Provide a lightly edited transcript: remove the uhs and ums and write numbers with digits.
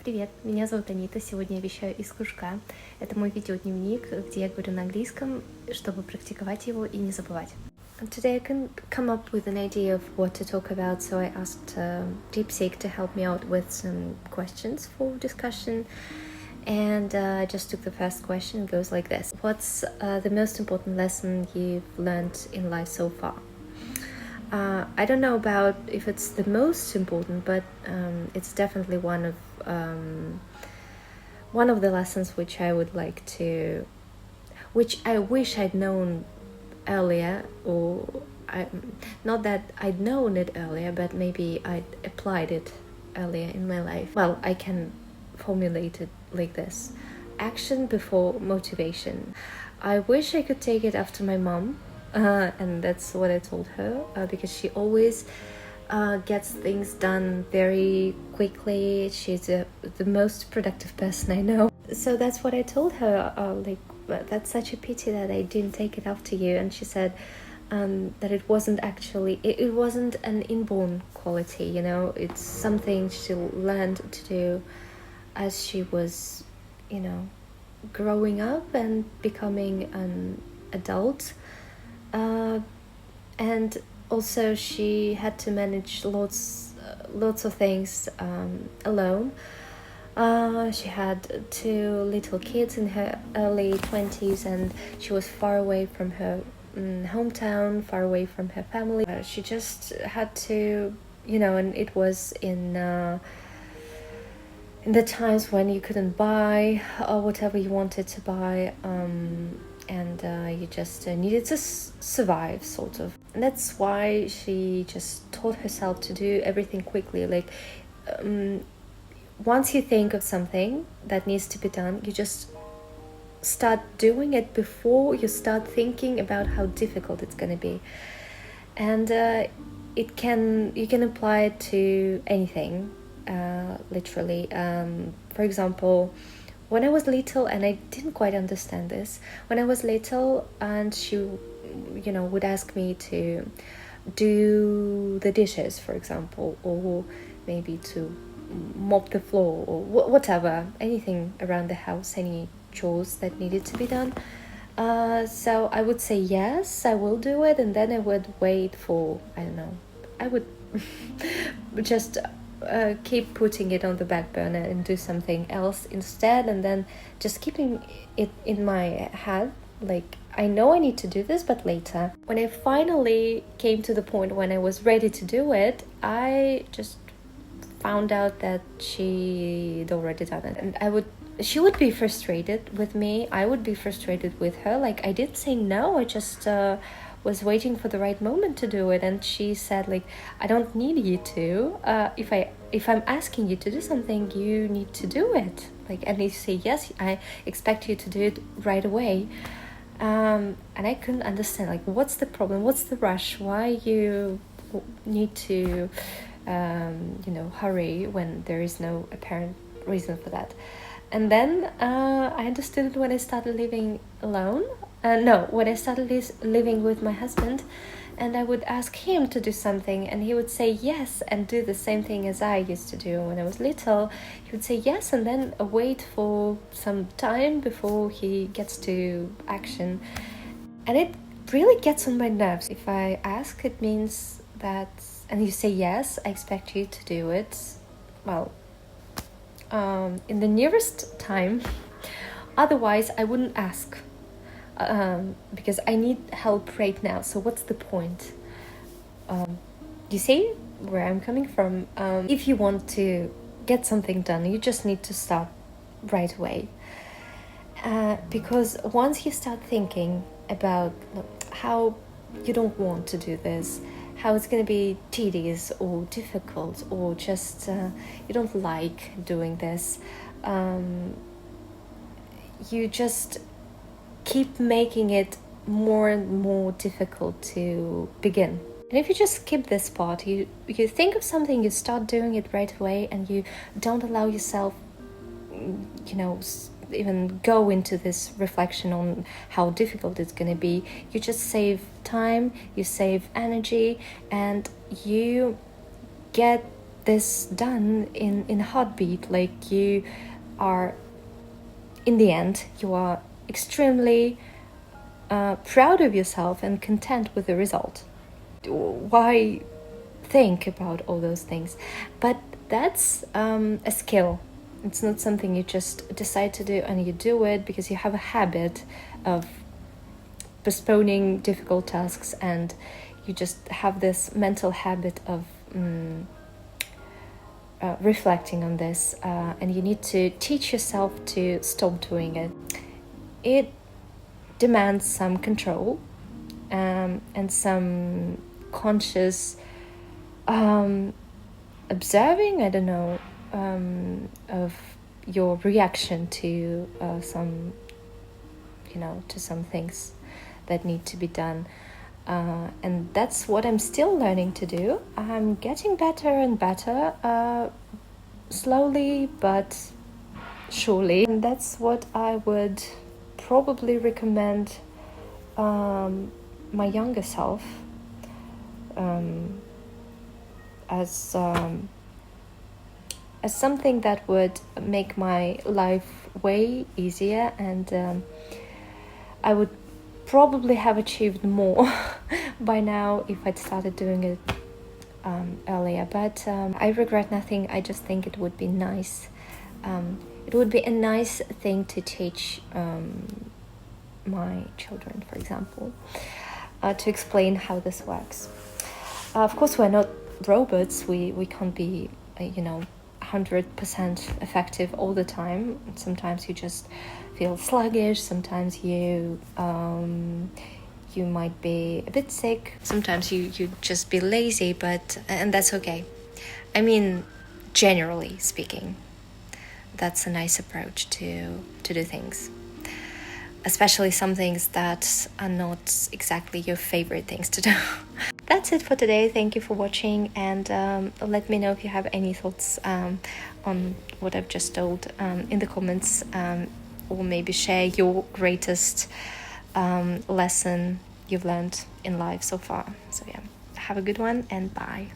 Привет, меня зовут Анита, сегодня я вещаю из кружка. Это мой видео-дневник, где я говорю на английском, чтобы практиковать его и не забывать. Today I couldn't come up with an idea of what to talk about, so I asked DeepSeek to help me out with some questions for discussion. And I just took the first question. It goes like this. What's the most important lesson you've learned in life so far? I don't know about if it's the most important, but it's definitely one of the lessons which I would like to, which I wish I'd known earlier, or not that I'd known it earlier, but maybe I'd applied it earlier in my life. Well, I can formulate it like this: action before motivation. I wish I could take it after my mom. And that's what I told her, because she always gets things done very quickly. She's the most productive person I know. So that's what I told her, that's such a pity that I didn't take it after you. And she said that it wasn't actually, it wasn't an inborn quality, you know, it's something she learned to do as she was, you know, growing up and becoming an adult. And also she had to manage lots of things alone. She had 2 little kids in her early 20s, and she was far away from her hometown, far away from her family. She just had to, you know, and it was in the times when you couldn't buy whatever you wanted to buy, and you just needed to survive, sort of. And that's why she just taught herself to do everything quickly. Like, once you think of something that needs to be done, you just start doing it before you start thinking about how difficult it's going to be. And you can apply it to anything, literally. For example, when I was little, and I didn't quite understand this, when I was little and she, you know, would ask me to do the dishes, for example, or maybe to mop the floor, or whatever, anything around the house, any chores that needed to be done. So I would say, yes, I will do it, and then I would wait for, I don't know, I would just keep putting it on the back burner and do something else instead, and then just keeping it in my head, like, I know I need to do this, but later. When I finally came to the point when I was ready to do it, I just found out that she'd already done it, and she would be frustrated with me, I would be frustrated with her. Like, I did say no, I just was waiting for the right moment to do it. And she said, like, I don't need you to, if I'm asking you to do something, you need to do it. Like, and you say yes, I expect you to do it right away. And I couldn't understand, like, what's the problem, what's the rush, why you need to hurry when there is no apparent reason for that. And then I understood it when I started living alone. When I started living with my husband, and I would ask him to do something, and he would say yes and do the same thing as I used to do when I was little. He would say yes and then wait for some time before he gets to action. And it really gets on my nerves. If I ask, it means that, and you say yes, I expect you to do it, well, in the nearest time. Otherwise, I wouldn't ask. Because I need help right now, so what's the point? You see where I'm coming from? If you want to get something done, you just need to start right away. Because once you start thinking about how you don't want to do this, how it's going to be tedious or difficult, or just you don't like doing this, you just keep making it more and more difficult to begin. And if you just skip this part, you think of something, you start doing it right away, and you don't allow yourself, you know, even go into this reflection on how difficult it's going to be. You just save time, you save energy, and you get this done in a heartbeat. Like you are, in the end, you are extremely proud of yourself and content with the result. Why think about all those things? But that's a skill. It's not something you just decide to do and you do it because you have a habit of postponing difficult tasks, and you just have this mental habit of reflecting on this, and you need to teach yourself to stop doing it. It demands some control and some conscious observing, I don't know, of your reaction to some things that need to be done. And that's what I'm still learning to do. I'm getting better and better, slowly but surely. And that's what I would probably recommend my younger self, as something that would make my life way easier, and I would probably have achieved more by now if I'd started doing it earlier. But I regret nothing. I just think it would be nice. It would be a nice thing to teach my children, for example, to explain how this works. Of course, we're not robots. We can't be, 100% effective all the time. Sometimes you just feel sluggish. Sometimes you might be a bit sick. Sometimes you just be lazy, and that's okay. I mean, generally speaking, that's a nice approach to do things. Especially some things that are not exactly your favorite things to do. That's it for today. Thank you for watching, and let me know if you have any thoughts on what I've just told in the comments, or maybe share your greatest lesson you've learned in life so far. So yeah, have a good one, and bye.